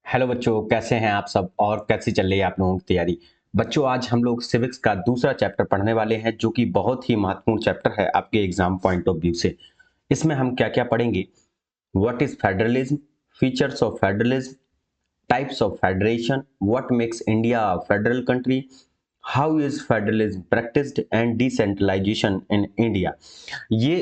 Hello बच्चों, कैसे हैं आप सब और कैसी चल रही है आप लोगों की तैयारी। बच्चों, आज हम लोग सिविक्स का दूसरा चैप्टर पढ़ने वाले हैं जो कि बहुत ही महत्वपूर्ण चैप्टर है आपके एग्जाम पॉइंट ऑफ व्यू से। इसमें हम क्या क्या पढ़ेंगे? What is federalism, features of federalism, types of federation, what makes India a federal country, how is federalism practised and decentralisation in India. ये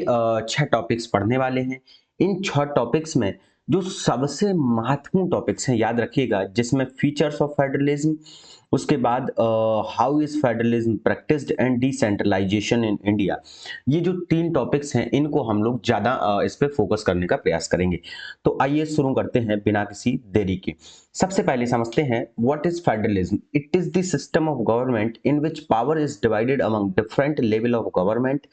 6 टॉपिक्स पढ़ने वाले हैं। इन 6 टॉपिक्स में जो सबसे महत्वपूर्ण टॉपिक्स हैं याद रखिएगा, जिसमें फीचर्स ऑफ फेडरलिज्म, उसके बाद how is federalism practised and decentralisation in India. ये जो 3 टॉपिक्स हैं इनको हम लोग ज्यादा इस पे फोकस करने का प्रयास करेंगे। तो आइए शुरू करते हैं बिना किसी देरी के। सबसे पहले समझते हैं what is federalism. It is the system of government in which power is divided among different level of government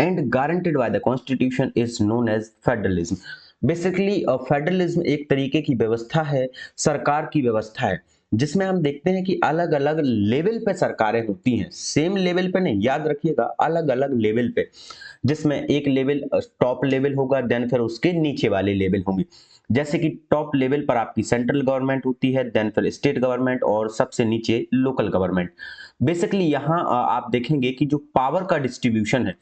and guaranteed by the constitution is known as federalism। Basically federalism एक तरीके की व्यवस्था है, सरकार की व्यवस्था है, जिसमें हम देखते हैं कि अलग अलग लेवल पे सरकारें होती हैं। सेम लेवल पे नहीं, याद रखिएगा, अलग अलग लेवल पे, जिसमें एक लेवल टॉप लेवल होगा, देन फिर उसके नीचे वाले लेवल होंगे। जैसे कि टॉप लेवल पर आपकी सेंट्रल गवर्नमेंट होती है, देन फिर स्टेट गवर्नमेंट और सबसे नीचे लोकल गवर्नमेंट। बेसिकली यहाँ आप देखेंगे कि जो पावर का डिस्ट्रीब्यूशन है,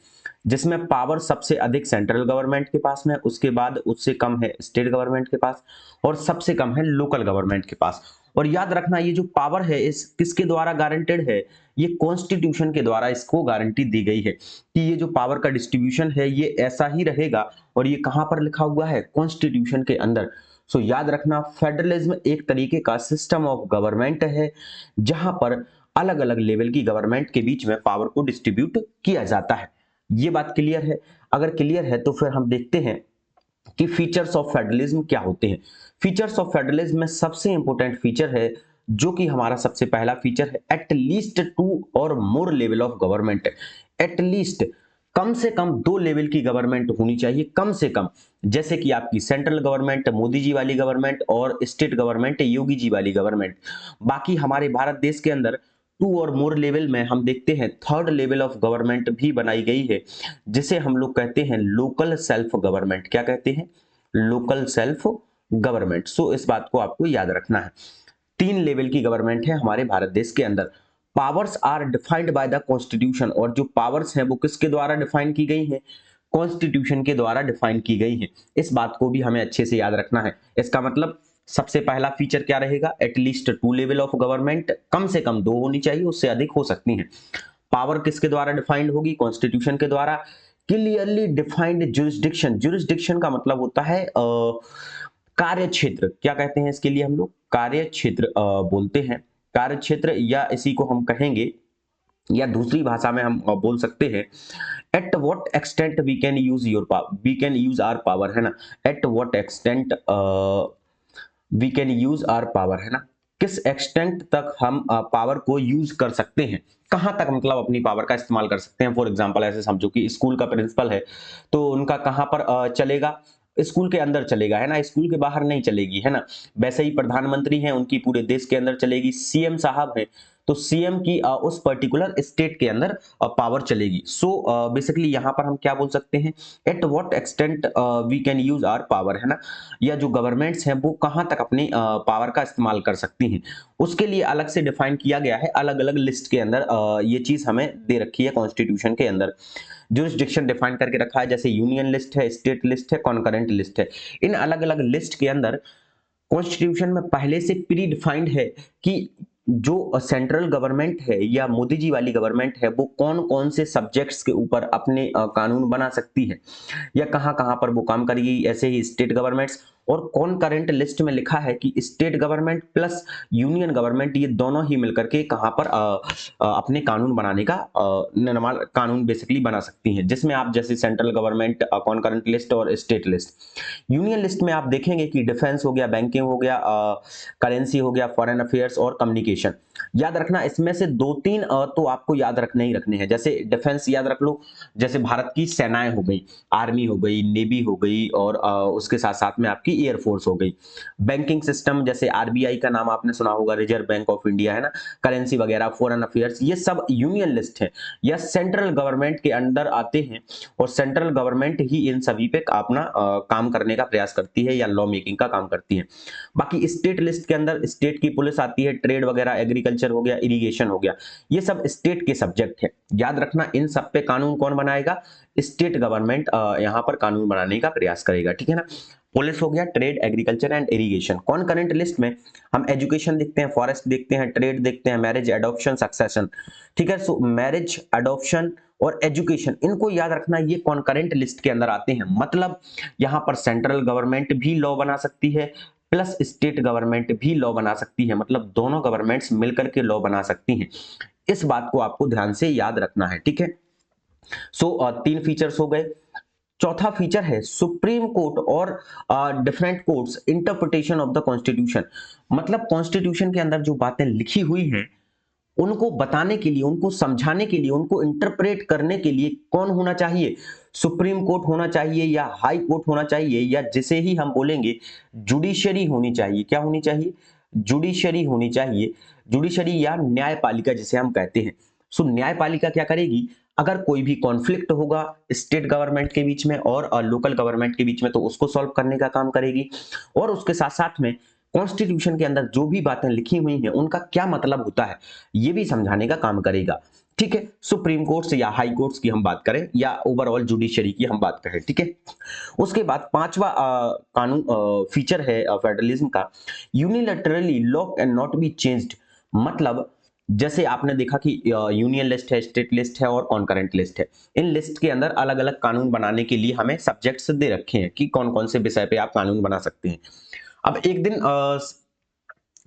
जिसमें पावर सबसे अधिक सेंट्रल गवर्नमेंट के पास में, उसके बाद उससे कम है स्टेट गवर्नमेंट के पास और सबसे कम है लोकल गवर्नमेंट के पास। और याद रखना, ये जो पावर है इस किसके द्वारा गारंटेड है? ये कॉन्स्टिट्यूशन के द्वारा इसको गारंटी दी गई है कि ये जो पावर का डिस्ट्रीब्यूशन है ये ऐसा ही रहेगा। और ये कहां पर लिखा हुआ है? कॉन्स्टिट्यूशन के अंदर। सो याद रखना, फेडरलिज्म एक तरीके का सिस्टम ऑफ गवर्नमेंट है जहां पर अलग अलग लेवल की गवर्नमेंट के बीच में पावर को डिस्ट्रीब्यूट किया जाता है। ये बात क्लियर है? अगर क्लियर है तो फिर हम देखते हैं कि फीचर्स ऑफ फेडरलिज्म क्या होते हैं। फीचर्स ऑफ फेडरलिज्म में सबसे इंपॉर्टेंट फीचर है, जो कि हमारा सबसे पहला फीचर है, एट लीस्ट 2 और more level of government. At least, कम से कम 2 लेवल की गवर्नमेंट होनी चाहिए, कम से कम। जैसे कि आपकी सेंट्रल गवर्नमेंट मोदी जी वाली गवर्नमेंट और स्टेट गवर्नमेंट योगी जी वाली गवर्नमेंट। बाकी हमारे भारत देश के अंदर 2 और मोर लेवल में हम देखते हैं थर्ड लेवल ऑफ गवर्नमेंट भी बनाई गई है, जिसे हम लोग कहते हैं लोकल सेल्फ गवर्नमेंट। क्या कहते हैं? Local self government. सो इस बात को आपको याद रखना है। 3 लेवल की गवर्नमेंट है हमारे भारत देश के अंदर। Powers are defined by the constitution, और जो पावर्स हैं वो किसके द्वारा डिफाइन की गई है? कॉन्स्टिट्यूशन के द्वारा डिफाइन की गई है। इस बात को भी हमें अच्छे से याद रखना है। इसका मतलब सबसे पहला फीचर क्या रहेगा? एटलीस्ट 2 लेवल ऑफ गवर्नमेंट, कम से कम 2 होनी चाहिए, उससे अधिक हो सकती है। पावर किसके द्वारा डिफाइंड होगी? कॉन्स्टिट्यूशन के द्वारा। Clearly defined jurisdiction. जुरिस्डिक्शन का मतलब होता है कार्य क्षेत्र। क्या कहते हैं इसके लिए? हम लोग कार्य क्षेत्र बोलते हैं। कार्य क्षेत्र, या इसी को हम कहेंगे, या दूसरी भाषा में हम बोल सकते हैं, at what extent we can use your power, we can use our power, है ना। At what extent we can use our power, है ना। किस एक्सटेंट तक हम पावर को यूज कर सकते हैं, कहां तक मतलब अपनी पावर का इस्तेमाल कर सकते हैं। फॉर एग्जांपल ऐसे समझो कि स्कूल का प्रिंसिपल है, तो उनका कहां पर चलेगा? स्कूल के अंदर चलेगा, है ना, स्कूल के बाहर नहीं चलेगी, है ना। वैसे ही प्रधानमंत्री हैं, उनकी पूरे देश के अंदर चलेगी। सीएम साहब हैं, तो सीएम की उस पर्टिकुलर स्टेट के अंदर पावर चलेगी। सो बेसिकली यहां पर हम क्या बोल सकते हैं? At what extent we can use our power, है ना। या जो गवर्नमेंट्स हैं वो कहां तक अपनी पावर का इस्तेमाल कर सकती हैं, उसके लिए अलग से डिफाइन किया गया है। अलग अलग लिस्ट के अंदर ये चीज हमें दे रखी है कॉन्स्टिट्यूशन के अंदर। जुरिस्डिक्शन डिफाइन करके रखा है, जैसे यूनियन लिस्ट है, स्टेट लिस्ट है, कॉन्करेंट लिस्ट है। इन अलग अलग लिस्ट के अंदर कॉन्स्टिट्यूशन में पहले से प्री डिफाइंड है कि जो सेंट्रल गवर्नमेंट है या मोदी जी वाली गवर्नमेंट है वो कौन कौन से सब्जेक्ट्स के ऊपर अपने कानून बना सकती है या कहां कहां पर वो काम करेगी। ऐसे ही स्टेट गवर्नमेंट्स, और कौन करंट लिस्ट में लिखा है कि state government plus union government ये दोनों ही मिलकर के कहां पर अपने कानून बनाने का निर्माण कानून बेसिकली बना सकती हैं, जिसमें आप जैसे सेंट्रल गवर्नमेंट, कॉन्करेंट लिस्ट और स्टेट लिस्ट। यूनियन लिस्ट में आप देखेंगे कि डिफेंस हो गया, बैंकिंग हो गया, करेंसी हो गया, फॉरेन अफेयर्स और कम्युनिकेशन। याद रखना, इसमें से 2-3 तो आपको याद रखने ही रखने हैं। जैसे डिफेंस याद रख लो, जैसे भारत की सेनाएं हो गई, आर्मी हो गई, नेवी हो गई, और उसके साथ साथ में आपकी आपकी एयरफोर्स हो गई। बैंकिंग सिस्टम जैसे आरबीआई का नाम आपने सुना होगा, रिजर्व बैंक ऑफ इंडिया, है ना, करेंसी वगैरह, फॉरेन अफेयर्स, ये सब यूनियन लिस्ट है या सेंट्रल गवर्नमेंट के अंडर आते हैं और सेंट्रल गवर्नमेंट ही इन सभी पे अपना काम करने का प्रयास करती है या लॉ मेकिंग का काम करती है। बाकी स्टेट लिस्ट के अंदर स्टेट की पुलिस आती है, ट्रेड वगैरह, एग्रीकल्चर हो गया, इरिगेशन हो गया, ये सब स्टेट के सब्जेक्ट है। याद रखना इन सब पे कानून कौन बनाएगा? स्टेट गवर्नमेंट यहाँ पर कानून बनाने का प्रयास करेगा, ठीक है ना। पुलिस हो गया, ट्रेड, एग्रीकल्चर एंड इरिगेशन। कौन करंट लिस्ट में? हम एजुकेशन देखते हैं, फॉरेस्ट देखते हैं, ट्रेड देखते हैं, मैरिज, एडॉप्शन, सक्सेशन, ठीक है। सो मैरिज, एडॉप्शन और एजुकेशन, इनको याद रखना, ये कॉन्करेंट लिस्ट के अंदर आते हैं। मतलब यहां पर सेंट्रल गवर्नमेंट भी लॉ बना सकती है प्लस स्टेट गवर्नमेंट भी लॉ बना सकती है, मतलब दोनों गवर्नमेंट्स मिलकर के लॉ बना सकती हैं। इस बात को आपको ध्यान से याद रखना है, ठीक है। सो तीन फीचर्स हो गए। चौथा फीचर है सुप्रीम कोर्ट और different courts interpretation of the constitution. मतलब कॉन्स्टिट्यूशन के अंदर जो बातें लिखी हुई हैं उनको बताने के लिए, उनको समझाने के लिए, उनको इंटरप्रेट करने के लिए कौन होना चाहिए? सुप्रीम कोर्ट होना चाहिए या हाई कोर्ट होना चाहिए या जिसे ही हम बोलेंगे जुडिशरी होनी चाहिए। क्या होनी चाहिए? जुडिशरी होनी चाहिए। जुडिशरी या न्यायपालिका जिसे हम कहते हैं। सो न्यायपालिका क्या करेगी? अगर कोई भी कॉन्फ्लिक्ट होगा स्टेट गवर्नमेंट के बीच में और लोकल गवर्नमेंट के बीच में तो उसको सॉल्व करने का काम करेगी और उसके साथ साथ में कॉन्स्टिट्यूशन के अंदर जो भी बातें लिखी हुई हैं उनका क्या मतलब होता है ये भी समझाने का काम करेगा, ठीक है। सुप्रीम कोर्ट्स या हाई कोर्ट्स की हम बात करें या ओवरऑल जुडिशरी की हम बात करें, ठीक है। उसके बाद पांचवा कानून फीचर है फेडरलिज्म का, unilaterally law can not be changed. मतलब जैसे आपने देखा कि यूनियन लिस्ट है, स्टेट लिस्ट है और कॉन्करेंट लिस्ट है। इन लिस्ट के अंदर अलग अलग कानून बनाने के लिए हमें सब्जेक्ट्स दे रखे हैं कि कौन कौन से विषय पे आप कानून बना सकते हैं। अब एक दिन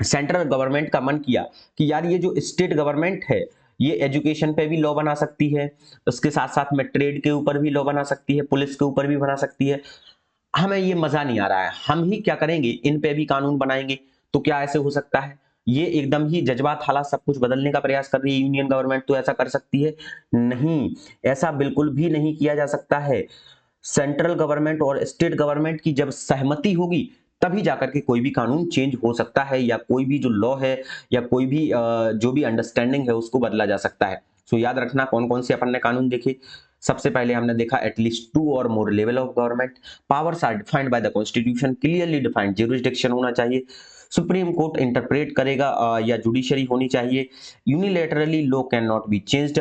सेंट्रल गवर्नमेंट का मन किया कि यार ये जो स्टेट गवर्नमेंट है ये एजुकेशन पे भी लॉ बना सकती है, उसके साथ साथ में ट्रेड के ऊपर भी लॉ बना सकती है, पुलिस के ऊपर भी बना सकती है। हमें ये मजा नहीं आ रहा है, हम ही क्या करेंगे, इन पे भी कानून बनाएंगे। तो क्या ऐसे हो सकता है? ये एकदम ही जज्बात हालात सब कुछ बदलने का प्रयास कर रही है यूनियन गवर्नमेंट, तो ऐसा कर सकती है? नहीं, ऐसा बिल्कुल भी नहीं किया जा सकता है। सेंट्रल गवर्नमेंट और स्टेट गवर्नमेंट की जब सहमति होगी तभी जाकर के कोई भी कानून चेंज हो सकता है या कोई भी जो लॉ है या कोई भी जो भी अंडरस्टैंडिंग है उसको बदला जा सकता है। सो याद रखना कौन कौन से अपन ने कानून देखे। सबसे पहले हमने देखा एटलीस्ट 2 और more level of government, powers are defined by the constitution, clearly defined jurisdiction होना चाहिए, सुप्रीम कोर्ट इंटरप्रेट करेगा या जुडिशरी होनी चाहिए, unilaterally law can not be changed,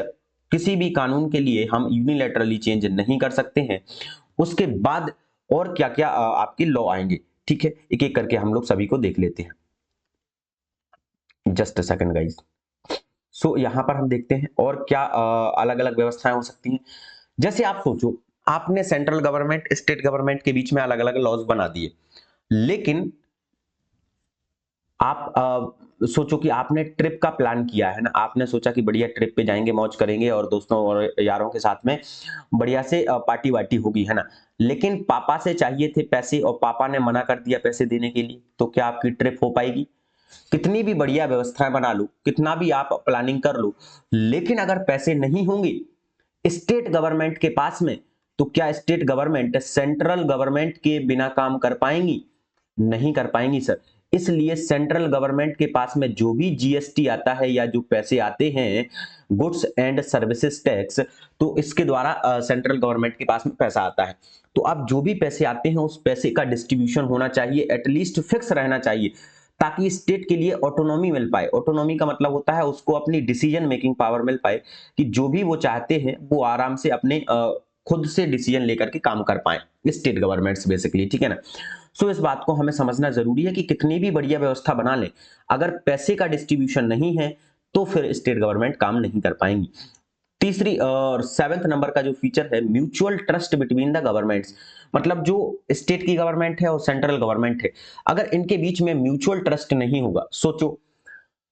किसी भी कानून के लिए हम यूनिलैटरली चेंज नहीं कर सकते हैं। उसके बाद और क्या क्या आपके लॉ आएंगे, ठीक है, एक एक करके हम लोग सभी को देख लेते हैं। Just a second guys. So यहां पर हम देखते हैं और क्या अलग अलग व्यवस्थाएं हो सकती हैं। जैसे आप सोचो, आपने सेंट्रल गवर्नमेंट स्टेट गवर्नमेंट के बीच में अलग अलग लॉज बना दिए, लेकिन आप सोचो कि आपने ट्रिप का प्लान किया है ना, आपने सोचा कि बढ़िया ट्रिप पे जाएंगे, मौज करेंगे और दोस्तों और यारों के साथ में बढ़िया से पार्टी वार्टी होगी, है ना। लेकिन पापा से चाहिए थे पैसे और पापा ने मना कर दिया पैसे देने के लिए, तो क्या आपकी ट्रिप हो पाएगी? कितनी भी बढ़िया व्यवस्थाएं बना लो, कितना भी आप प्लानिंग कर लो, लेकिन अगर पैसे नहीं होंगे स्टेट गवर्नमेंट के पास में, तो क्या स्टेट गवर्नमेंट सेंट्रल गवर्नमेंट के बिना काम कर पाएंगी? नहीं कर पाएंगी सर। इसलिए सेंट्रल गवर्नमेंट के पास में जो भी जीएसटी आता है या जो पैसे आते हैं गुड्स एंड सर्विसेज टैक्स, तो इसके द्वारा सेंट्रल गवर्नमेंट के पास में पैसा आता है। तो अब जो भी पैसे आते हैं उस पैसे का डिस्ट्रीब्यूशन होना चाहिए, एटलीस्ट फिक्स रहना चाहिए, ताकि स्टेट के लिए ऑटोनॉमी मिल पाए। ऑटोनॉमी का मतलब होता है उसको अपनी डिसीजन मेकिंग पावर मिल पाए कि जो भी वो चाहते हैं वो आराम से अपने खुद से डिसीजन लेकर के काम कर पाए, स्टेट गवर्नमेंट्स बेसिकली, ठीक है ना। सो इस बात को हमें समझना जरूरी है कि कितनी भी बढ़िया व्यवस्था बना ले, अगर पैसे का डिस्ट्रीब्यूशन नहीं है तो फिर स्टेट गवर्नमेंट काम नहीं कर पाएंगी। तीसरी और 7th नंबर का जो फीचर है mutual trust between the governments. मतलब जो स्टेट की गवर्नमेंट है और सेंट्रल गवर्नमेंट है, अगर इनके बीच में म्यूचुअल ट्रस्ट नहीं होगा, सोचो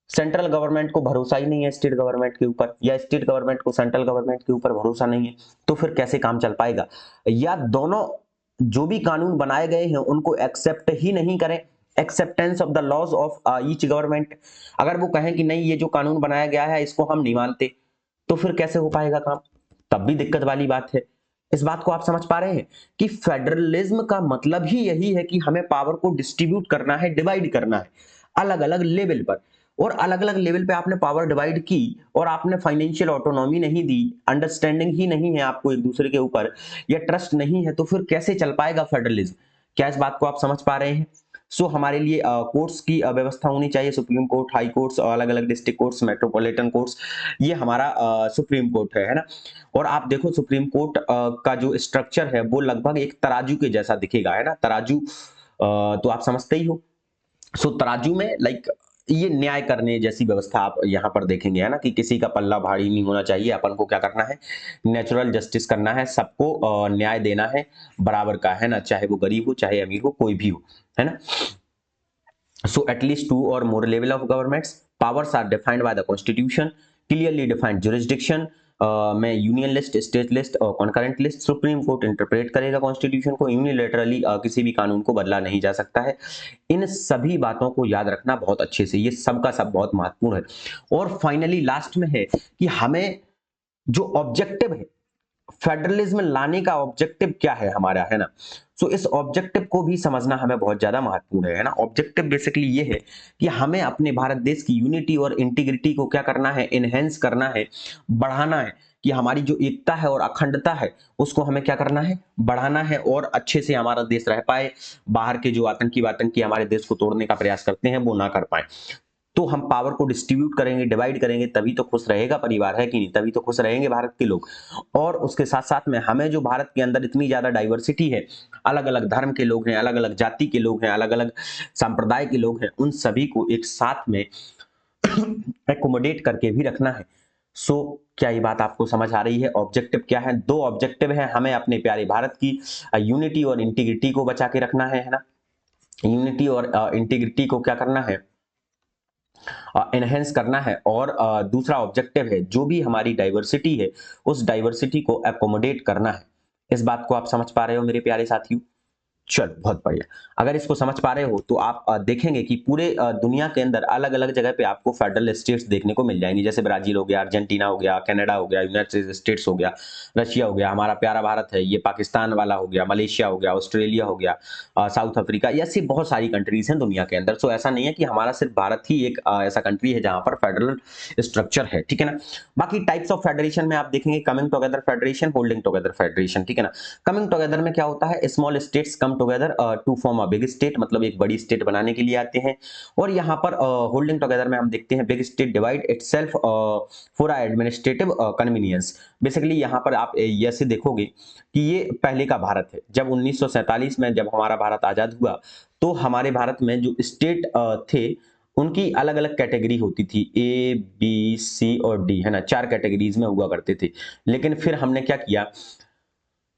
सेंट्रल गवर्नमेंट को भरोसा ही नहीं है स्टेट गवर्नमेंट के ऊपर या स्टेट गवर्नमेंट को सेंट्रल गवर्नमेंट के ऊपर भरोसा नहीं है, तो फिर कैसे काम चल पाएगा? या दोनों जो भी कानून बनाए गए हैं उनको एक्सेप्ट ही नहीं करें, acceptance of the laws of each government, अगर वो कहें कि नहीं ये जो कानून बनाया गया है इसको हम नहीं मानते, तो फिर कैसे हो पाएगा काम? तब भी दिक्कत वाली बात है। इस बात को आप समझ पा रहे हैं कि फेडरलिज्म का मतलब ही यही है कि हमें पावर को डिस्ट्रीब्यूट करना है, डिवाइड करना है अलग अलग लेवल पर। और अलग अलग लेवल पे आपने पावर डिवाइड की और आपने फाइनेंशियल ऑटोनॉमी नहीं दी, अंडरस्टैंडिंग ही नहीं है आपको एक दूसरे के ऊपर, या ट्रस्ट नहीं है, तो फिर कैसे चल पाएगा फेडरलिज्म? क्या इस बात को आप समझ पा रहे हैं? सो हमारे लिए कोर्ट्स की व्यवस्था होनी चाहिए, सुप्रीम कोर्ट, हाई कोर्ट्स, अलग अलग डिस्ट्रिक्ट कोर्ट्स, मेट्रोपॉलिटन कोर्ट्स, ये हमारा सुप्रीम कोर्ट है ना। और आप देखो सुप्रीम कोर्ट का जो स्ट्रक्चर है वो लगभग एक तराजू के जैसा दिखेगा, है ना, तराजू तो आप समझते ही हो। सो तराजू में लाइक ये न्याय करने जैसी व्यवस्था आप यहाँ पर देखेंगे, है ना, कि किसी का पल्ला भारी नहीं होना चाहिए। अपन को क्या करना है, नेचुरल जस्टिस करना है, सबको न्याय देना है बराबर का, है ना, चाहे वो गरीब हो चाहे अमीर हो, कोई भी हो, है ना। So at least two or more level of governments, powers are defined by the constitution, clearly defined jurisdiction में यूनियन लिस्ट, स्टेट लिस्ट और concurrent list. Supreme court interpret करेगा कॉन्स्टिट्यूशन को, यूनिलेटरली किसी भी कानून को बदला नहीं जा सकता है। इन सभी बातों को याद रखना बहुत अच्छे से, ये सब का सब बहुत महत्वपूर्ण है। और फाइनली लास्ट में है कि हमें जो ऑब्जेक्टिव है फेडरलिज्म लाने का, ऑब्जेक्टिव क्या है हमारा, है ना। सो इस ऑब्जेक्टिव को भी समझना हमें बहुत ज्यादा महत्वपूर्ण है ना। ऑब्जेक्टिव बेसिकली ये है कि हमें अपने भारत देश की यूनिटी और इंटीग्रिटी को क्या करना है, इनहेंस करना है, बढ़ाना है, कि हमारी जो एकता है और अखंडता है उसको हमें क्या करना है, बढ़ाना है, और अच्छे से हमारा देश रह पाए, बाहर के जो आतंकी हमारे देश को तोड़ने का प्रयास करते हैं वो ना कर पाए। तो हम पावर को डिस्ट्रीब्यूट करेंगे, डिवाइड करेंगे, तभी तो खुश रहेगा परिवार, है कि नहीं, तभी तो खुश रहेंगे भारत के लोग। और उसके साथ साथ में हमें जो भारत के अंदर इतनी ज्यादा डाइवर्सिटी है, अलग अलग धर्म के लोग हैं, अलग अलग जाति के लोग हैं, अलग अलग संप्रदाय के लोग हैं, उन सभी को एक साथ में एकोमोडेट करके भी रखना है। सो क्या ये बात आपको समझ आ रही है? ऑब्जेक्टिव क्या है? दो ऑब्जेक्टिव है, हमें अपने प्यारे भारत की यूनिटी और इंटीग्रिटी को बचा के रखना है ना। यूनिटी और इंटीग्रिटी को क्या करना है, एनहेंस करना है। और दूसरा ऑब्जेक्टिव है जो भी हमारी डाइवर्सिटी है उस डाइवर्सिटी को एकोमोडेट करना है। इस बात को आप समझ पा रहे हो मेरे प्यारे साथियों? चलो बहुत बढ़िया। अगर इसको समझ पा रहे हो तो आप देखेंगे कि पूरे दुनिया के अंदर अलग अलग जगह पे आपको फेडरल स्टेट्स देखने को मिल जाएंगी, जैसे ब्राजील हो गया, अर्जेंटीना हो गया, कनाडा हो गया, यूनाइटेड स्टेट्स हो गया, रशिया हो गया, हमारा प्यारा भारत है, ये पाकिस्तान वाला हो गया, मलेशिया हो गया, ऑस्ट्रेलिया हो गया, साउथ अफ्रीका, ऐसी बहुत सारी कंट्रीज हैं दुनिया के अंदर। सो ऐसा नहीं है कि हमारा सिर्फ भारत ही एक ऐसा कंट्री है जहां पर फेडरल स्ट्रक्चर है, ठीक है ना। बाकी टाइप्स ऑफ फेडरेशन में आप देखेंगे coming together federation, holding together federation, ठीक है ना। कमिंग टुगेदर में क्या होता है, small states come together to form a big state, मतलब एक बड़ी स्टेट बनाने के लिए आते हैं। और यहाँ पर होल्डिंग टुगेदर में हम देखते हैं big state divide itself for administrative convenience. Basically यहाँ पर आप ऐसे देखोगे कि ये पहले का भारत है। जब 1947 में जब हमारा भारत आजाद हुआ तो हमारे भारत में जो स्टेट थे उनकी अलग अलग कैटेगरी होती थी, ए बी सी और डी, है ना, 4 कैटेगरीज में हुआ करते थे। लेकिन फिर हमने क्या किया,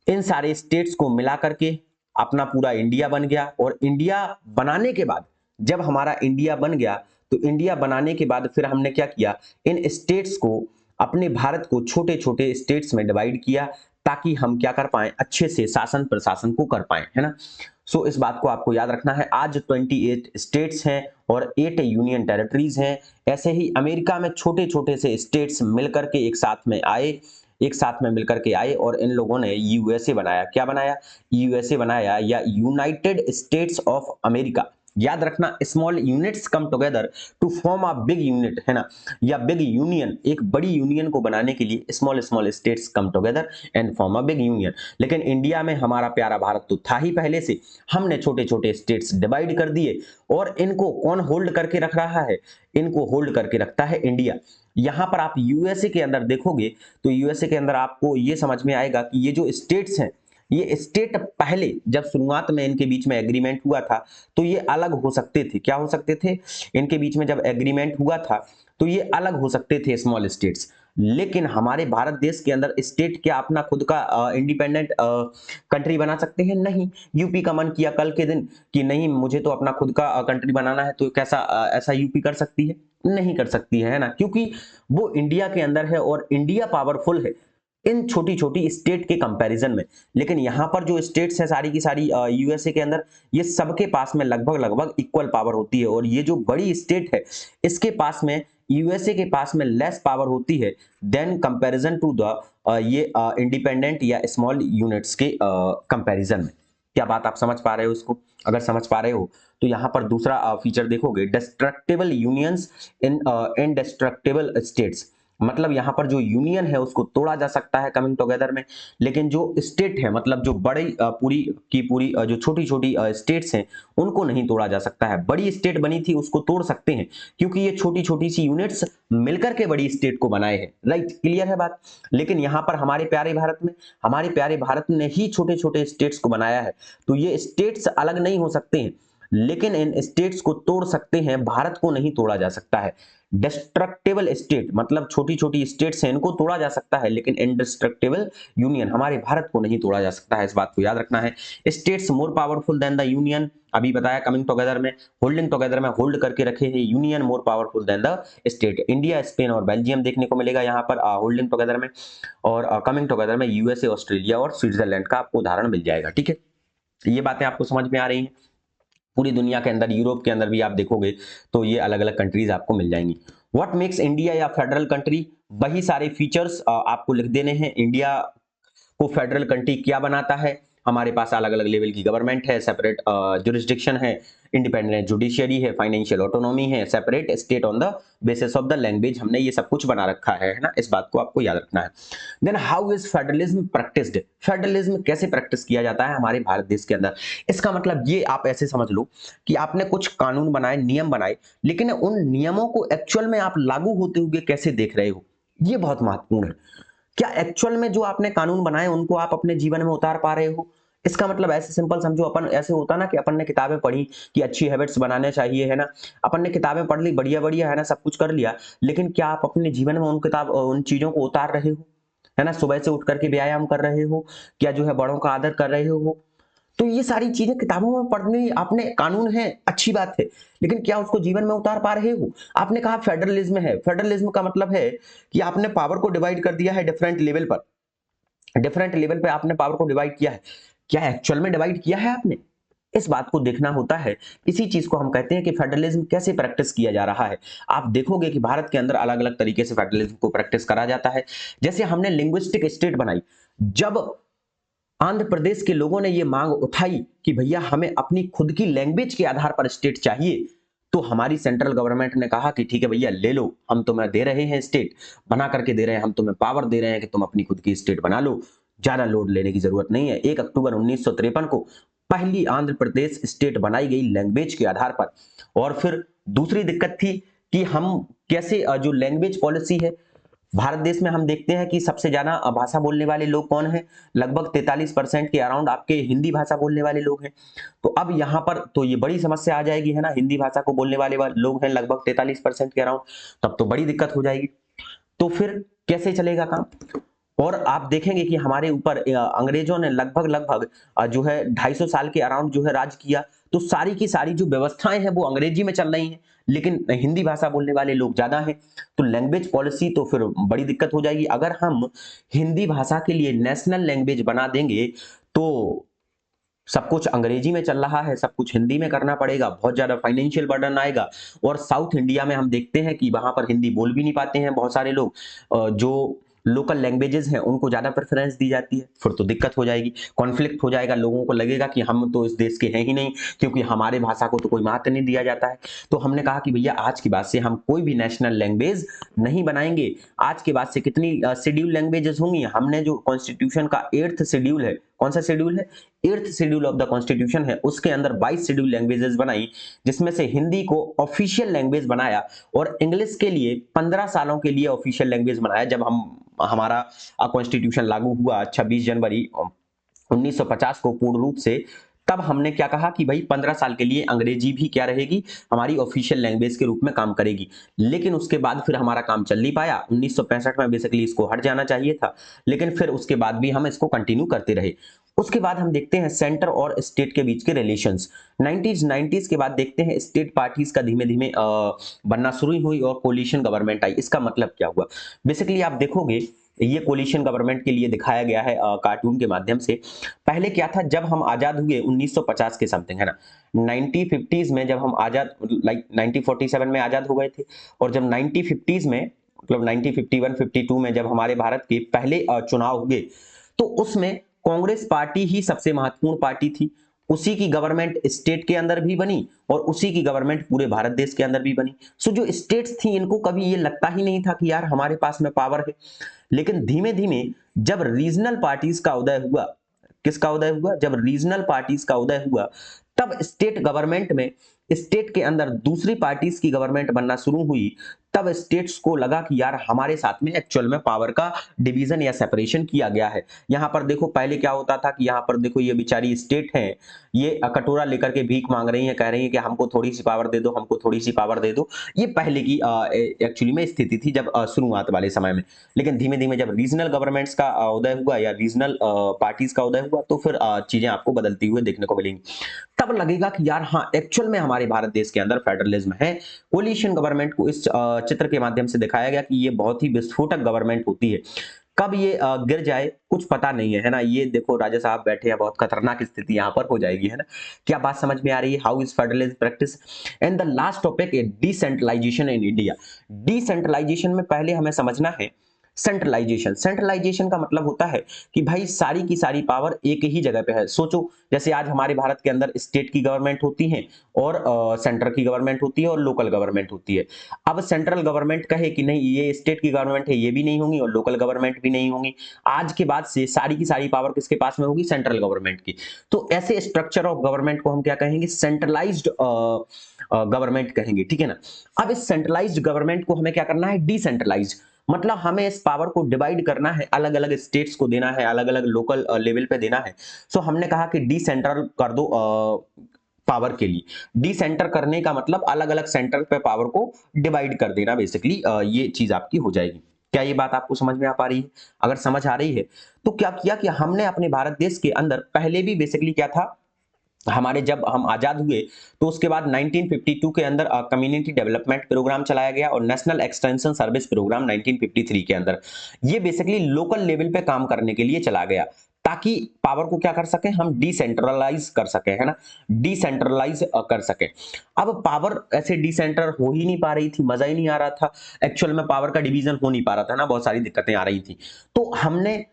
इन सारे स्टेट्स को मिला करके अपना पूरा इंडिया बन गया। और इंडिया बनाने के बाद, जब हमारा इंडिया बन गया तो इंडिया बनाने के बाद फिर हमने क्या किया, इन स्टेट्स को, अपने भारत को छोटे छोटे स्टेट्स में डिवाइड किया ताकि हम क्या कर पाए, अच्छे से शासन प्रशासन को कर पाए, है ना। सो इस बात को आपको याद रखना है। आज 28 स्टेट्स हैं और 8 यूनियन टेरिटरीज हैं। ऐसे ही अमेरिका में छोटे छोटे से स्टेट्स मिलकर के एक साथ में आए, एक साथ में मिलकर के आए और इन लोगों ने यूएसए बनाया। क्या बनाया? यूएसए बनाया, या यूनाइटेड स्टेट्स ऑफ अमेरिका। याद रखना, small units come together to form a big unit, है ना, या बिग यूनियन। एक बड़ी यूनियन को बनाने के लिए small small states come together and form a big union. लेकिन इंडिया में हमारा प्यारा भारत तो था ही पहले से, हमने छोटे छोटे स्टेट्स डिवाइड कर दिए। और इनको कौन होल्ड करके रख रहा है? इनको होल्ड करके रखता है इंडिया। यहां पर आप यूएसए के अंदर देखोगे तो यूएसए के अंदर आपको ये समझ में आएगा कि ये जो स्टेट्स हैं, ये स्टेट पहले जब शुरुआत में इनके बीच में एग्रीमेंट हुआ था तो ये अलग हो सकते थे। क्या हो सकते थे? इनके बीच में जब एग्रीमेंट हुआ था तो ये अलग हो सकते थे स्मॉल स्टेट्स। लेकिन हमारे भारत देश के अंदर स्टेट क्या अपना खुद का इंडिपेंडेंट कंट्री बना सकते हैं? नहीं। यूपी का मन किया कल के दिन कि नहीं मुझे तो अपना खुद का कंट्री बनाना है, तो कैसा ऐसा यूपी कर सकती है? नहीं कर सकती है ना, क्योंकि वो इंडिया के अंदर है और इंडिया पावरफुल है इन छोटी छोटी स्टेट के कंपैरिजन में। लेकिन यहाँ पर जो स्टेट्स है सारी की सारी यूएसए के अंदर, ये सबके पास में लगभग लगभग इक्वल पावर होती है। और ये जो बड़ी स्टेट है इसके पास में यूएसए के पास में लेस पावर होती है देन कंपैरिजन टू द ये इंडिपेंडेंट या स्मॉल यूनिट्स के कंपैरिजन में। क्या बात आप समझ पा रहे हो इसको? अगर समझ पा रहे हो तो यहाँ पर दूसरा फीचर देखोगे, डिस्ट्रक्टिबल यूनियंस इन इनडिस्ट्रक्टिबल स्टेट्स। मतलब यहाँ पर जो यूनियन है उसको तोड़ा जा सकता है कमिंग टुगेदर में, लेकिन जो स्टेट है मतलब जो बड़ी पूरी की पूरी जो छोटी छोटी स्टेट्स हैं उनको नहीं तोड़ा जा सकता है। बड़ी स्टेट बनी थी उसको तोड़ सकते हैं क्योंकि ये छोटी छोटी सी यूनिट्स मिलकर के बड़ी स्टेट को बनाए हैं। राइट, क्लियर है बात? लेकिन यहाँ पर हमारे प्यारे भारत ने ही छोटे छोटे स्टेट्स को बनाया है, तो ये स्टेट्स अलग नहीं हो सकते हैं, लेकिन इन स्टेट्स को तोड़ सकते हैं, भारत को नहीं तोड़ा जा सकता है। डिस्ट्रक्टिबल स्टेट मतलब छोटी छोटी स्टेट्स हैं इनको तोड़ा जा सकता है, लेकिन इनडिस्ट्रक्टिबल यूनियन हमारे भारत को नहीं तोड़ा जा सकता है। इस बात को याद रखना है। States more powerful than the union, अभी बताया कमिंग टुगेदर में, होल्डिंग टुगेदर में होल्ड करके रखे हैं, union more powerful than the state. India, Spain और बेल्जियम देखने को मिलेगा यहाँ पर होल्डिंग टुगेदर में, और कमिंग टुगेदर में यूएसए, ऑस्ट्रेलिया और स्विट्जरलैंड का आपको उदाहरण मिल जाएगा। ठीक है, ये बातें आपको समझ में आ रही हैं? पूरी दुनिया के अंदर, यूरोप के अंदर भी आप देखोगे तो ये अलग अलग कंट्रीज आपको मिल जाएंगी। व्हाट मेक्स इंडिया या फेडरल कंट्री, वही सारे फीचर्स आपको लिख देने हैं। इंडिया को फेडरल कंट्री क्या बनाता है? हमारे पास अलग अलग लेवल की गवर्नमेंट है, सेपरेट जुरिस्डिक्शन है, इंडिपेंडेंट जुडिशियरी है, फाइनेंशियल ऑटोनॉमी है, separate state on the basis of the language, हमने ये सब कुछ बना रखा है ना? इस बात को आपको याद रखना है। Then how is federalism practised, federalism कैसे प्रैक्टिस किया जाता है हमारे भारत देश के अंदर? इसका मतलब ये आप ऐसे समझ लो कि आपने कुछ कानून बनाए, नियम बनाए, लेकिन उन नियमों को एक्चुअल में आप लागू होते हुए कैसे देख रहे हो, ये बहुत महत्वपूर्ण है। क्या एक्चुअल में जो आपने कानून बनाए उनको आप अपने जीवन में उतार पा रहे हो? इसका मतलब ऐसे सिंपल समझो, अपन ऐसे होता ना कि अपन ने किताबें पढ़ी कि अच्छी हैबिट्स बनाने चाहिए, है ना? अपन ने किताबें पढ़ ली, बढ़िया बढ़िया, है ना, सब कुछ कर लिया, लेकिन क्या आप अपने जीवन में उन चीजों को उतार रहे हो? है ना? सुबह से उठ करके व्यायाम कर रहे हो, क्या जो है बड़ों का आदर कर रहे हो? तो ये सारी चीजें किताबों में पढ़ने, आपने कानून है, अच्छी बात है, लेकिन क्या उसको जीवन में उतार पा रहे हो? आपने कहा फेडरलिज्म है, फेडरलिज्म का मतलब है कि आपने पावर को डिवाइड कर दिया है डिफरेंट लेवल पर, डिफरेंट लेवल पे आपने पावर को डिवाइड किया है। क्या एक्चुअल में डिवाइड किया है आपने? इस बात को देखना होता है। इसी चीज को हम कहते हैं कि फेडरलिज्म कैसे प्रैक्टिस किया जा रहा है। आप देखोगे कि भारत के अंदर अलग अलग तरीके से फेडरलिज्म को प्रैक्टिस करा जाता है। जैसे हमने लिंग्विस्टिक स्टेट बनाई, जब आंध्र प्रदेश के लोगों ने यह मांग उठाई कि भैया हमें अपनी खुद की लैंग्वेज के आधार पर स्टेट चाहिए, तो हमारी सेंट्रल गवर्नमेंट ने कहा कि ठीक है भैया ले लो, हम तुम्हें दे रहे हैं स्टेट, बना करके दे रहे हैं, हम तुम्हें पावर दे रहे हैं कि तुम अपनी खुद की स्टेट बना लो, ज्यादा लोड लेने की जरूरत नहीं है। 1 अक्टूबर 1953 को पहली आंध्र प्रदेश स्टेट बनाई गई लैंग्वेज के आधार पर। और फिर दूसरी दिक्कत थी कि हम कैसे जो लैंग्वेज पॉलिसी है भारत देश में, हम देखते हैं कि सबसे ज्यादा भाषा बोलने वाले लोग कौन हैं? लगभग 43% के अराउंड आपके हिंदी भाषा बोलने वाले लोग हैं। तो अब यहाँ पर तो ये बड़ी समस्या आ जाएगी, है ना? हिंदी भाषा को बोलने वाले लोग हैं लगभग 43% के अराउंड, तब तो बड़ी दिक्कत हो जाएगी। तो फिर कैसे चलेगा काम? और आप देखेंगे कि हमारे ऊपर अंग्रेजों ने लगभग जो है 250 साल के अराउंड जो है राज किया, तो सारी की सारी जो व्यवस्थाएं हैं वो अंग्रेजी में चल रही हैं, लेकिन हिंदी भाषा बोलने वाले लोग ज्यादा हैं, तो लैंग्वेज पॉलिसी तो फिर बड़ी दिक्कत हो जाएगी। अगर हम हिंदी भाषा के लिए नेशनल लैंग्वेज बना देंगे तो सब कुछ अंग्रेजी में चल रहा है, सब कुछ हिंदी में करना पड़ेगा, बहुत ज्यादा फाइनेंशियल बर्डन आएगा। और साउथ इंडिया में हम देखते हैं कि वहां पर हिंदी बोल भी नहीं पाते हैं बहुत सारे लोग, जो लोकल लैंग्वेजेस हैं उनको ज्यादा प्रेफरेंस दी जाती है, फिर तो दिक्कत हो जाएगी, कॉन्फ्लिक्ट हो जाएगा, लोगों को लगेगा कि हम तो इस देश के हैं ही नहीं, क्योंकि हमारे भाषा को तो कोई महत्व नहीं दिया जाता है। तो हमने कहा कि भैया आज के बाद से हम कोई भी नेशनल लैंग्वेज नहीं बनाएंगे। आज के बाद से कितनी शेड्यूल लैंग्वेजेस होंगी? हमने जो कॉन्स्टिट्यूशन का 8th शेड्यूल है, कौन सा शेड्यूल है? 8th schedule of the constitution है, उसके अंदर 22 शेड्यूल लैंग्वेजेस बनाई, जिसमें से हिंदी को ऑफिशियल लैंग्वेज बनाया और इंग्लिश के लिए 15 सालों के लिए ऑफिशियल लैंग्वेज बनाया। जब हमारा कॉन्स्टिट्यूशन लागू हुआ 26 जनवरी 1950 को पूर्ण रूप से, तब हमने क्या कहा कि भाई 15 साल के लिए अंग्रेजी भी क्या रहेगी? हमारी ऑफिशियल लैंग्वेज के रूप में काम करेगी। लेकिन उसके बाद फिर हमारा काम चल नहीं पाया। 1965 में बेसिकली इसको हट जाना चाहिए था, लेकिन फिर उसके बाद भी हम इसको कंटिन्यू करते रहे। उसके बाद हम देखते हैं सेंटर और स्टेट के बीच के रिलेशंस। 90s के बाद देखते हैं स्टेट पार्टीज का धीमे धीमे बनना शुरू हुई और कोलिशन गवर्नमेंट आई। इसका मतलब क्या हुआ? बेसिकली आप देखोगे ये कोलिशन गवर्नमेंट के लिए दिखाया गया है कार्टून के माध्यम से। पहले क्या था, जब हम आजाद हुए 1950 के समथिंग, है ना, 1950s में जब हम आजाद, लाइक 1947 में आजाद हो गए थे, और जब 1950s में, मतलब 1951-52 में जब हमारे भारत के पहले चुनाव हुए, तो उसमें कांग्रेस पार्टी ही सबसे महत्वपूर्ण पार्टी थी। उसी की गवर्नमेंट स्टेट के अंदर भी बनी और उसी की गवर्नमेंट पूरे भारत देश के अंदर भी बनी। सो जो स्टेट्स थी, इनको कभी ये लगता ही नहीं था कि यार हमारे पास में पावर है। लेकिन धीमे धीमे जब रीजनल पार्टीज का उदय हुआ, किसका उदय हुआ, जब रीजनल पार्टीज का उदय हुआ, तब स्टेट गवर्नमेंट में, स्टेट के अंदर दूसरी पार्टीज की गवर्नमेंट बनना शुरू हुई। तब स्टेट्स को लगा कि यार हमारे साथ में एक्चुअल में पावर का डिवीजन या सेपरेशन किया गया है। यहां पर देखो पहले क्या होता था कि यहां पर देखो ये बेचारी स्टेट है, ये कटोरा लेकर के भीख मांग रही है, कह रही है कि हमको थोड़ी सी पावर दे दो, हमको थोड़ी सी पावर दे दो। ये पहले की एक्चुअली में स्थिति थी जब शुरुआत वाले समय में। लेकिन धीमे धीमे जब रीजनल गवर्नमेंट्स का उदय हुआ या रीजनल पार्टीज का उदय हुआ, तो फिर चीजें आपको बदलती हुए देखने को मिलेंगी। तब लगेगा कि यार हाँ, एक्चुअल में हमारे भारत देश के अंदर फेडरलिज्म है। कोलिशन गवर्नमेंट को इस चित्र के माध्यम से दिखाया गया कि ये बहुत ही विस्फोटक गवर्नमेंट होती है। कब ये गिर जाए कुछ पता नहीं है, है ना। ये देखो राजा साहब बैठे हैं, बहुत खतरनाक स्थिति यहाँ पर हो जाएगी, है ना। क्या बात समझ में आ रही है? How is federalism practice? And the last topic is decentralisation in India. Decentralisation में पहले हमें समझना है सेंट्रलाइजेशन। सेंट्रलाइजेशन का मतलब होता है कि भाई सारी की सारी पावर एक ही जगह पे है। सोचो, जैसे आज हमारे भारत के अंदर स्टेट की गवर्नमेंट होती है और सेंटर की गवर्नमेंट होती है और लोकल गवर्नमेंट होती है। अब सेंट्रल गवर्नमेंट कहे कि नहीं, ये स्टेट की गवर्नमेंट है, ये भी नहीं होंगी और लोकल गवर्नमेंट भी नहीं होंगी। आज के बाद से सारी की सारी पावर किसके पास में होगी? सेंट्रल गवर्नमेंट की। तो ऐसे स्ट्रक्चर ऑफ गवर्नमेंट को हम क्या कहेंगे? सेंट्रलाइज्ड गवर्नमेंट कहेंगे, ठीक है ना। अब इस सेंट्रलाइज्ड गवर्नमेंट को हमें क्या करना है? डिसेंट्रलाइज। मतलब हमें इस पावर को डिवाइड करना है, अलग अलग स्टेट्स को देना है, अलग अलग लोकल लेवल पे देना है। सो हमने कहा कि डिसेंट्रल कर दो पावर के लिए। डिसेंटर करने का मतलब अलग अलग सेंटर पे पावर को डिवाइड कर देना, बेसिकली ये चीज आपकी हो जाएगी। क्या ये बात आपको समझ में आ पा रही है? अगर समझ आ रही है तो क्या किया कि हमने अपने भारत देश के अंदर पहले भी बेसिकली क्या था, हमारे जब हम आजाद हुए तो उसके बाद 1952 के अंदर कम्युनिटी डेवलपमेंट प्रोग्राम चलाया गया और नेशनल एक्सटेंशन सर्विस प्रोग्राम 1953 के अंदर। ये बेसिकली लोकल लेवल पे काम करने के लिए चला गया, ताकि पावर को क्या कर सके, हम डिसेंट्रलाइज कर सके, है ना, डिसेंट्रलाइज कर सके। अब पावर ऐसे डिसेंटर हो ही नहीं पा रही थी, मजा ही नहीं आ रहा था, एक्चुअल में पावर का डिवीजन हो नहीं पा रहा था ना, बहुत सारी दिक्कतें आ रही थी। तो हमने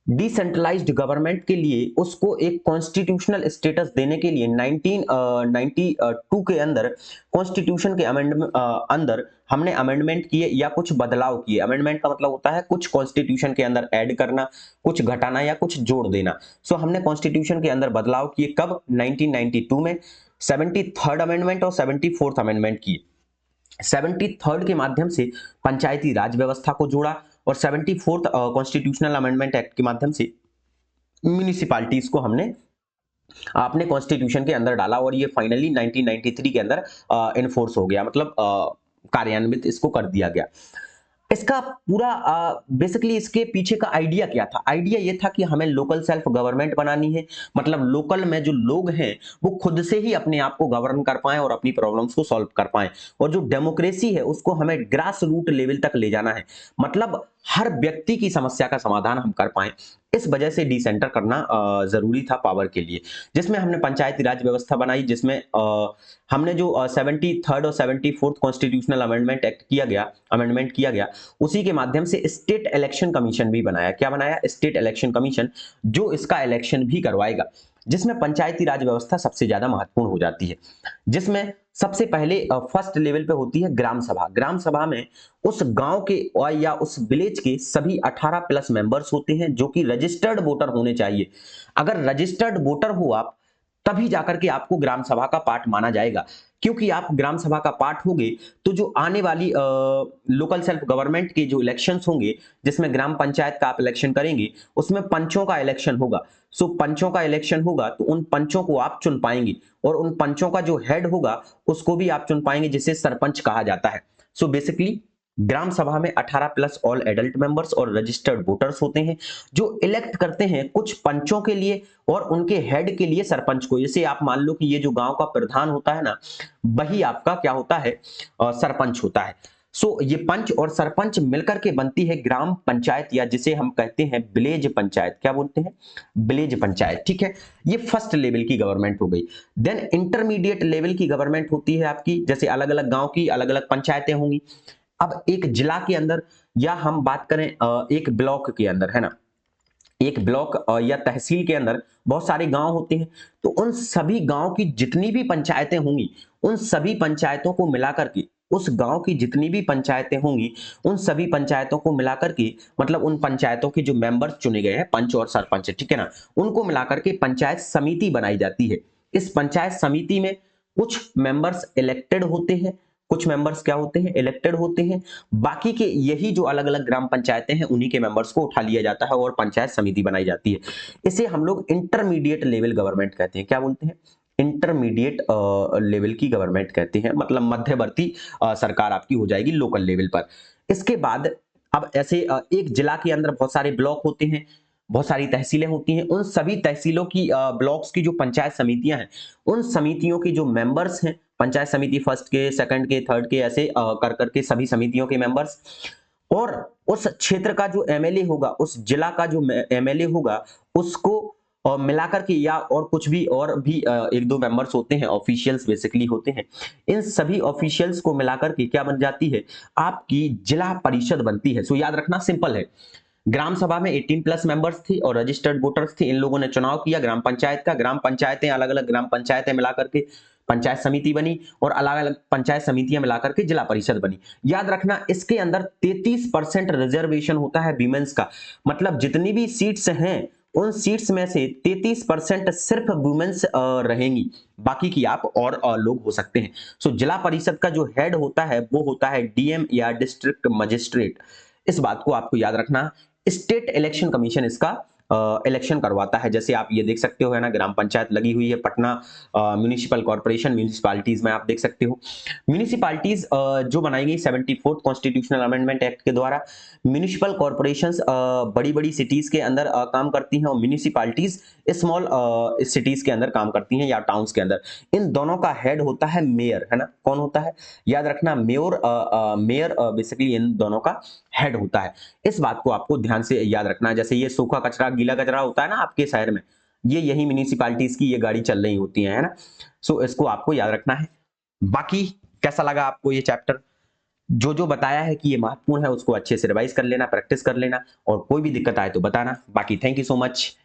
डिसेंट्रलाइज्ड गवर्नमेंट के लिए उसको एक कॉन्स्टिट्यूशनल स्टेटस देने के लिए 1992 के अंदर कॉन्स्टिट्यूशन के अमेंडमेंट अंदर हमने अमेंडमेंट किए या कुछ बदलाव किए। अमेंडमेंट का मतलब होता है कुछ कॉन्स्टिट्यूशन के अंदर ऐड करना, कुछ घटाना या कुछ जोड़ देना। सो हमने कॉन्स्टिट्यूशन के अंदर बदलाव किए कब? 1992 में 73rd अमेंडमेंट और 74th अमेंडमेंट किए। 73rd के माध्यम से पंचायती राज व्यवस्था को जोड़ा और 74th कॉन्स्टिट्यूशनल अमेंडमेंट एक्ट के माध्यम से म्यूनिसिपैलिटीज को हमने अपने कॉन्स्टिट्यूशन के अंदर डाला और ये फाइनली 1993 के अंदर इनफोर्स हो गया, मतलब कार्यान्वित इसको कर दिया गया। इसका पूरा बेसिकली इसके पीछे का आइडिया क्या था? आइडिया ये था कि हमें लोकल सेल्फ गवर्नमेंट बनानी है, मतलब लोकल में जो लोग हैं वो खुद से ही अपने आप को गवर्न कर पाएं और अपनी प्रॉब्लम्स को सॉल्व कर पाएं। और जो डेमोक्रेसी है उसको हमें ग्रास रूट लेवल तक ले जाना है, मतलब हर व्यक्ति की समस्या का समाधान हम कर पाएं। इस वजह से डिसेंटर करना जरूरी था पावर के लिए, जिसमें हमने पंचायती राज व्यवस्था बनाई, जिसमें हमने जो 73rd और 74th कॉन्स्टिट्यूशनल अमेंडमेंट किया गया उसी के माध्यम से स्टेट इलेक्शन कमीशन भी बनाया। क्या बनाया? स्टेट इलेक्शन कमीशन, जो इसका इलेक्शन भी करवाएगा, जिसमें पंचायती राज व्यवस्था सबसे ज्यादा महत्वपूर्ण हो जाती है। जिसमें सबसे पहले फर्स्ट लेवल पे होती है ग्राम सभा। ग्राम सभा में उस गांव के या उस विलेज के सभी 18+ मेंबर्स होते हैं जो कि रजिस्टर्ड वोटर होने चाहिए। अगर रजिस्टर्ड वोटर हो आप, तभी जाकर के आपको ग्राम सभा का पार्ट माना जाएगा, क्योंकि आप ग्राम सभा का पार्ट होगे तो जो आने वाली लोकल सेल्फ गवर्नमेंट के जो इलेक्शंस होंगे, जिसमें ग्राम पंचायत का आप इलेक्शन करेंगे, उसमें पंचों का इलेक्शन होगा। सो पंचों का इलेक्शन होगा तो उन पंचों को आप चुन पाएंगे और उन पंचों का जो हेड होगा उसको भी आप चुन पाएंगे, जिसे सरपंच कहा जाता है। सो बेसिकली ग्राम सभा में 18+ ऑल एडल्ट मेंबर्स और रजिस्टर्ड वोटर्स होते हैं जो इलेक्ट करते हैं कुछ पंचों के लिए और उनके हेड के लिए सरपंच को। जैसे आप मान लो कि ये जो गांव का प्रधान होता है ना, वही आपका क्या होता है? सरपंच होता है। सो ये पंच और सरपंच मिलकर के बनती है ग्राम पंचायत, या जिसे हम कहते हैं विलेज पंचायत। क्या बोलते हैं? विलेज पंचायत। ठीक है, ये फर्स्ट लेवल की गवर्नमेंट हो गई। देन इंटरमीडिएट लेवल की गवर्नमेंट होती है आपकी, जैसे अलग अलग गांव की अलग अलग पंचायतें होंगी। अब एक जिला के अंदर, या हम बात करें एक ब्लॉक के अंदर, है ना, एक ब्लॉक या तहसील के अंदर बहुत सारे गांव होते हैं। तो उन सभी गांव की जितनी भी पंचायतें होंगी, उन सभी पंचायतों को मिलाकर के, उस गांव की जितनी भी पंचायतें होंगी, उन सभी पंचायतों को मिलाकर के, मतलब उन पंचायतों के जो मेंबर्स चुने गए हैं, पंच और सरपंच, ठीक है ना, उनको मिलाकर के पंचायत समिति बनाई जाती है। इस पंचायत समिति में कुछ मेंबर्स इलेक्टेड होते हैं, कुछ मेंबर्स क्या होते हैं? इलेक्टेड होते हैं। बाकी के यही जो अलग अलग ग्राम पंचायतें हैं, उन्हीं के मेंबर्स को उठा लिया जाता है और पंचायत समिति बनाई जाती है। इसे हम लोग इंटरमीडिएट लेवल गवर्नमेंट कहते हैं। क्या बोलते हैं? इंटरमीडिएट लेवल की गवर्नमेंट कहते हैं, मतलब मध्यवर्ती सरकार आपकी हो जाएगी लोकल लेवल पर। इसके बाद अब ऐसे एक जिला के अंदर बहुत सारे ब्लॉक होते हैं, बहुत सारी तहसीलें होती हैं। उन सभी तहसीलों की ब्लॉक्स की जो पंचायत समितियां हैं, उन समितियों के जो मेंबर्स हैं, पंचायत समिति फर्स्ट के, सेकंड के, थर्ड के, ऐसे कर करके सभी समितियों के मेंबर्स, और उस क्षेत्र का जो एमएलए होगा, उस जिला का जो एमएलए होगा, उसको मिलाकर के, या और कुछ भी, और भी एक दो मेंबर्स होते हैं, ऑफिशियल्स बेसिकली होते हैं। इन सभी ऑफिशियल्स को मिलाकर के क्या बन जाती है? आपकी जिला परिषद बनती है। सो याद रखना, सिंपल है। ग्राम सभा में 18 प्लस मेंबर्स थे और रजिस्टर्ड वोटर्स थे। इन लोगों ने चुनाव किया ग्राम पंचायत का। ग्राम पंचायतें, अलग अलग ग्राम पंचायतें मिलाकर के पंचायत समिति बनी, और अलग अलग पंचायत समितियां मिलाकर के जिला परिषद बनी। याद रखना, इसके अंदर 33% रिजर्वेशन होता है वीमेंस का। मतलब जितनी भी सीट्स हैं, उन सीट्स में से 33% सिर्फ वुमेन्स रहेंगी, बाकी की आप और लोग हो सकते हैं। सो जिला परिषद का जो हेड होता है वो होता है डीएम या डिस्ट्रिक्ट मजिस्ट्रेट। इस बात को आपको याद रखना। स्टेट इलेक्शन कमीशन इसका इलेक्शन करवाता है। जैसे आप ये देख सकते हो, है ना, ग्राम पंचायत लगी हुई है पटना म्यूनिसिपल कॉर्पोरेशन, म्यूनिसिपालिटीज में आप देख सकते हो। म्यूनिसिपालिटीज जो बनाई गई 74th कॉन्स्टिट्यूशनल अमेंडमेंट एक्ट के द्वारा। म्यूनिसिपल कॉर्पोरेशंस बड़ी बड़ी सिटीज के अंदर काम करती हैं, और म्यूनिसिपालिटीज स्मॉल सिटीज के अंदर काम करती हैं, या टाउन्स के अंदर। इन दोनों का हेड होता है मेयर, है ना। कौन होता है? याद रखना, मेयर, मेयर बेसिकली इन दोनों का हेड होता है। इस बात को आपको ध्यान से याद रखना है। जैसे ये सूखा कचरा, गीला कचरा होता है ना आपके शहर में, ये यही म्यूनिसिपालिटीज की ये गाड़ी चल रही होती है ना। सो इसको आपको याद रखना है। बाकी कैसा लगा आपको ये चैप्टर? जो जो बताया है कि ये महत्वपूर्ण है, उसको अच्छे से रिवाइज कर लेना, प्रैक्टिस कर लेना, और कोई भी दिक्कत आए तो बताना। बाकी थैंक यू सो मच।